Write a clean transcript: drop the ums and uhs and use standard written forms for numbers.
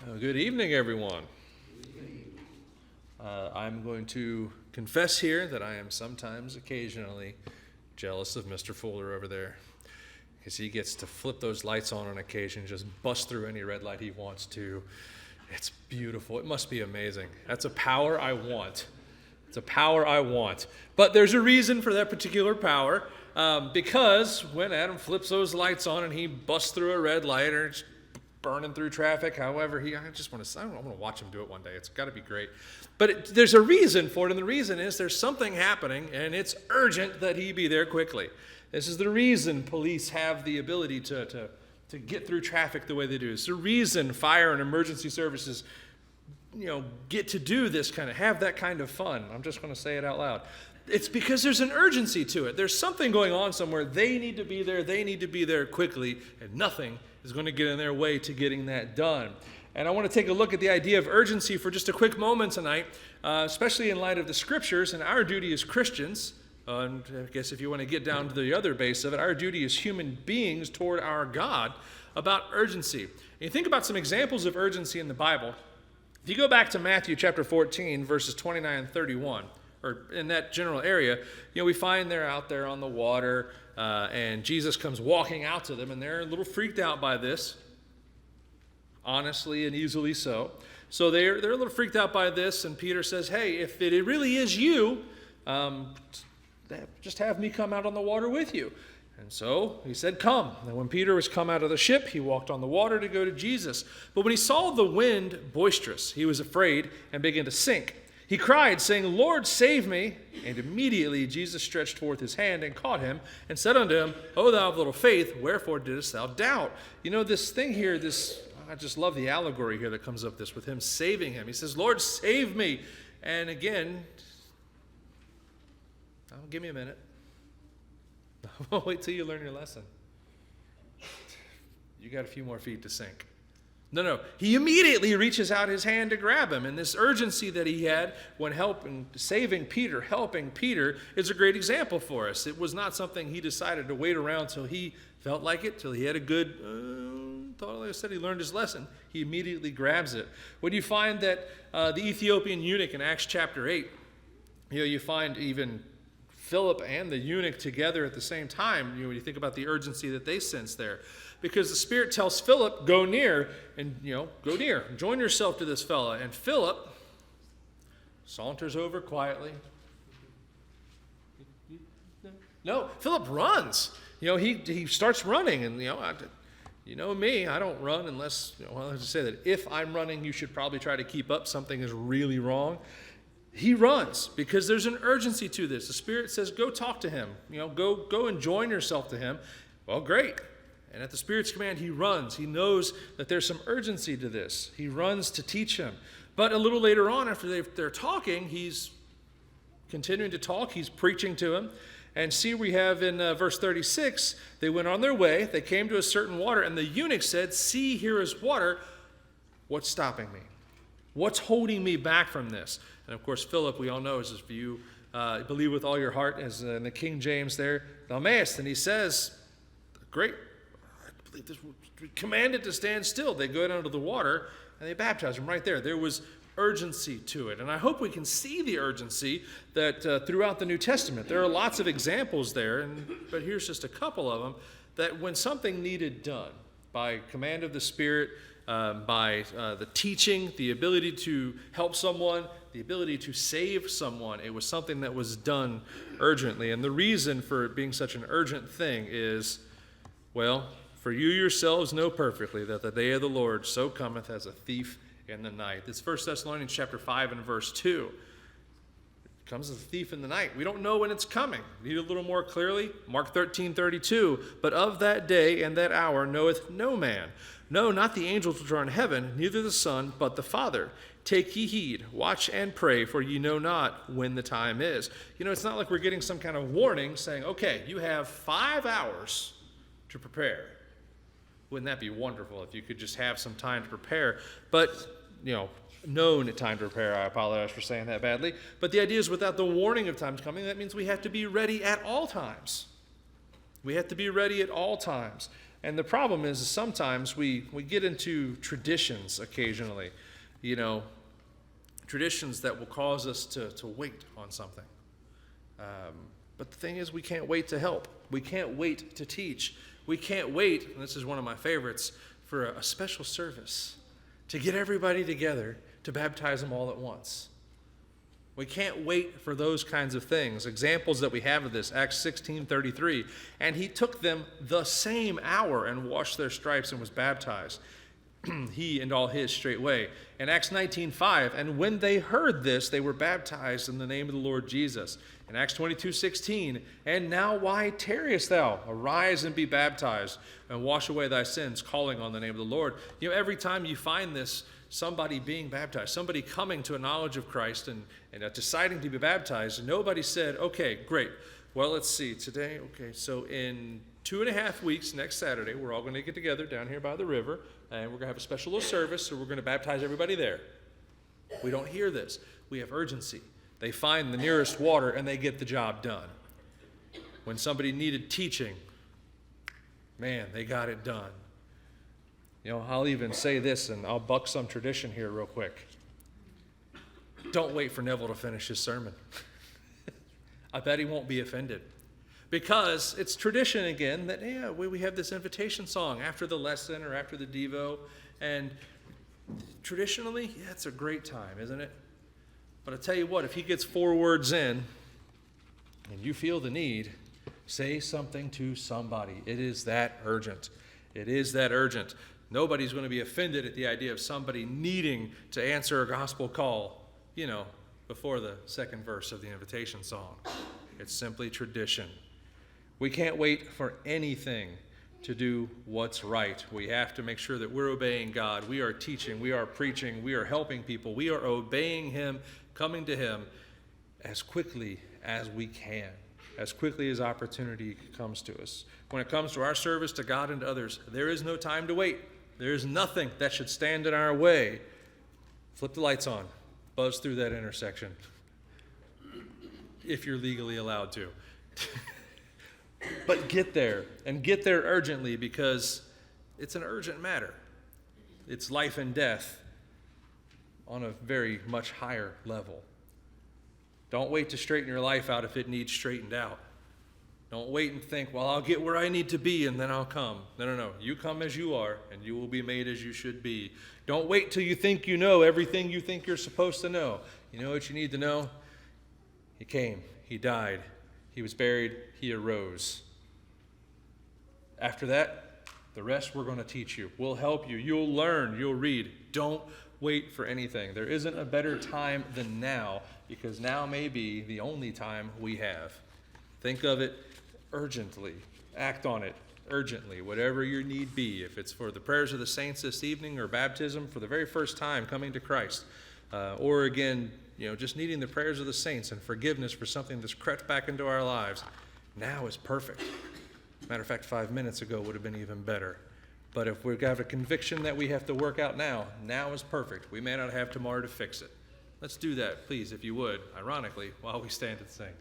Good evening, everyone. I'm going to confess here that I am occasionally jealous of Mr. Fuller over there, because he gets to flip those lights on occasion, just bust through any red light he wants to. It's beautiful. It must be amazing. That's a power I want. It's a power I want. But there's a reason for that particular power, because when Adam flips those lights on and he busts through a red light or burning through traffic, I want to watch him do it one day. It's got to be great. But there's a reason for it, and the reason is there's something happening, and it's urgent that he be there quickly. This is the reason police have the ability to get through traffic the way they do. It's the reason fire and emergency services, get to do this have that kind of fun. I'm just going to say it out loud. It's because there's an urgency to it. There's something going on somewhere. They need to be there. They need to be there quickly, and nothing is going to get in their way to getting that done. And I want to take a look at the idea of urgency for just a quick moment tonight, especially in light of the scriptures and our duty as Christians. And I guess if you want to get down to the other base of it, our duty as human beings toward our God about urgency. And you think about some examples of urgency in the Bible. If you go back to Matthew chapter 14, verses 29 and 31, or in that general area, we find they're out there on the water, and Jesus comes walking out to them, and they're a little freaked out by this, honestly and easily so. So they're a little freaked out by this, and Peter says, hey, if it really is you, just have me come out on the water with you. And so he said, come. And when Peter was come out of the ship, he walked on the water to go to Jesus. But when he saw the wind boisterous, he was afraid and began to sink. He cried, saying, Lord, save me. And immediately Jesus stretched forth his hand and caught him and said unto him, O thou of little faith, wherefore didst thou doubt? This thing here, I just love the allegory here that comes up this with him saving him. He says, Lord, save me. And again, give me a minute. I'll wait till you learn your lesson. You got a few more feet to sink. No. He immediately reaches out his hand to grab him. And this urgency that he had when helping Peter is a great example for us. It was not something he decided to wait around till he felt like it, till he had a good, like I said, he learned his lesson. He immediately grabs it. When you find that the Ethiopian eunuch in Acts chapter 8, you find even Philip and the eunuch together at the same time, when you think about the urgency that they sense there. Because the Spirit tells Philip, go near, and go near, join yourself to this fella. And Philip saunters over quietly. No, Philip runs. He starts running, and me, I don't run unless, I have to say that if I'm running, you should probably try to keep up. Something is really wrong. He runs because there's an urgency to this. The Spirit says, go talk to him. Go and join yourself to him. Well, great. And at the Spirit's command, he runs. He knows that there's some urgency to this. He runs to teach him. But a little later on, after they're talking, he's continuing to talk. He's preaching to him. And see, we have in verse 36, they went on their way. They came to a certain water, and the eunuch said, see, here is water. What's stopping me? What's holding me back from this? And of course, Philip, we all know, is if you believe with all your heart, as in the King James there, thou mayest. And he says, great, I believe this, we're commanded to stand still. They go down to the water, and they baptize him right there. There was urgency to it. And I hope we can see the urgency that throughout the New Testament. There are lots of examples there, but here's just a couple of them, that when something needed done by command of the Spirit, by the teaching, the ability to help someone, the ability to save someone, it was something that was done urgently. And the reason for it being such an urgent thing is, well, for you yourselves know perfectly that the day of the Lord so cometh as a thief in the night. It's 1 Thessalonians chapter 5 and verse 2. It comes as a thief in the night. We don't know when it's coming. Read a little more clearly. Mark 13:32. But of that day and that hour knoweth no man. No, not the angels which are in heaven, neither the Son, but the Father. Take ye heed, watch and pray, for ye know not when the time is. It's not like we're getting some kind of warning saying, okay, you have 5 hours to prepare. Wouldn't that be wonderful if you could just have some time to prepare? But, known time to prepare. I apologize for saying that badly. But the idea is without the warning of times coming, that means we have to be ready at all times. We have to be ready at all times. And the problem is sometimes we get into traditions occasionally, traditions that will cause us to wait on something. But the thing is, we can't wait to help. We can't wait to teach. We can't wait, and this is one of my favorites, for a special service to get everybody together to baptize them all at once. We can't wait for those kinds of things. Examples that we have of this, Acts 16:33, and he took them the same hour and washed their stripes and was baptized, he and all his straightway. In Acts 19:5, and when they heard this, they were baptized in the name of the Lord Jesus. In Acts 22:16, and now why tarriest thou? Arise and be baptized and wash away thy sins, calling on the name of the Lord. Every time you find this, somebody being baptized, somebody coming to a knowledge of Christ and deciding to be baptized, nobody said, okay, great. Well, let's see, today, okay, so in 2.5 weeks, next Saturday, we're all going to get together down here by the river, and we're going to have a special little service, so we're going to baptize everybody there. We don't hear this. We have urgency. They find the nearest water, and they get the job done. When somebody needed teaching, man, they got it done. I'll even say this, and I'll buck some tradition here real quick. Don't wait for Neville to finish his sermon. I bet he won't be offended. Because it's tradition again that, we have this invitation song after the lesson or after the Devo. And traditionally, it's a great time, isn't it? But I tell you what, if he gets 4 words in and you feel the need, say something to somebody. It is that urgent. It is that urgent. Nobody's going to be offended at the idea of somebody needing to answer a gospel call, before the second verse of the invitation song. It's simply tradition. We can't wait for anything to do what's right. We have to make sure that we're obeying God. We are teaching, we are preaching, we are helping people. We are obeying him, coming to him as quickly as we can, as quickly as opportunity comes to us. When it comes to our service to God and to others, there is no time to wait. There is nothing that should stand in our way. Flip the lights on. Buzz through that intersection. If you're legally allowed to. But get there, and get there urgently, because it's an urgent matter. It's life and death on a very much higher level. Don't wait to straighten your life out if it needs straightened out. Don't wait and think, well, I'll get where I need to be and then I'll come. No. You come as you are, and you will be made as you should be. Don't wait till you think you know everything you think you're supposed to know. You know what you need to know? He came. He died. He was buried. He arose. After that, the rest we're going to teach you. We'll help you. You'll learn. You'll read. Don't wait for anything. There isn't a better time than now, because now may be the only time we have. Think of it urgently. Act on it urgently, whatever your need be. If it's for the prayers of the saints this evening, or baptism for the very first time coming to Christ, or again, just needing the prayers of the saints and forgiveness for something that's crept back into our lives, now is perfect. Matter of fact, 5 minutes ago would have been even better. But if we've got a conviction that we have to work out now is perfect. We may not have tomorrow to fix it. Let's do that, please, if you would, ironically, while we stand and sing.